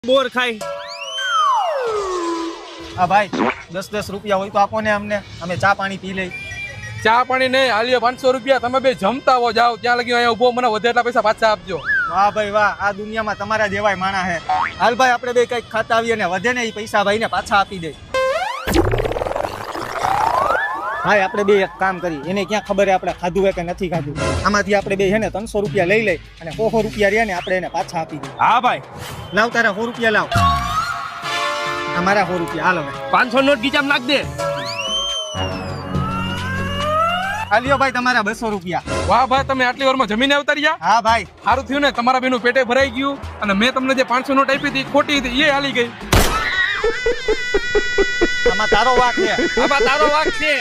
બોર ખાઈ હા ભાઈ 10 રૂપિયા હોય તો આપો ને અમને, અમે ચા પાણી પી લઈ. ચા પાણી નહીં, હાલીએ 500 રૂપિયા. તમે બે જમતા હો, જાઓ ત્યાં લગી અહીંયા ઉભો, મને વધે એટલા પૈસા પાછા આપજો. વાહ ભાઈ વાહ, આ દુનિયામાં તમારા જેવાય માણા હે. હાલ ભાઈ આપણે બે કઈક ખાતા આવીએ ને વધે ને એ પૈસા ભાઈને પાછા આપી દે. હા આપણે બે એક કામ કરી, એને ક્યાં ખબર હે આપણે ખાધું હે કે નથી ખાધું. આમાંથી આપણે બે છે ને 300 રૂપિયા લઈ લઈ અને 100 રૂપિયા રહ્યા ને આપણે એને પાછા આપી દઈએ. હા ભાઈ લાવ તારા 100 રૂપિયા લાવ. અમારા 100 રૂપિયા હાલો. 500 નોટ ગીચામ નાખ દે. હાલ્યો ભાઈ તમારા 200 રૂપિયા. વાહ ભાઈ, તમે આટલી વારમાં જમીને આવતા રહ્યા. હા ભાઈ સારું થયું ને, તમારા બેનું પેટે ભરાઈ ગયું અને મેં તમને જે 500 નોટ આપી હતી ખોટી હતી, એ હાલી ગઈ. આમાં તારો વાંક છે. આમાં તારો વાંક છે.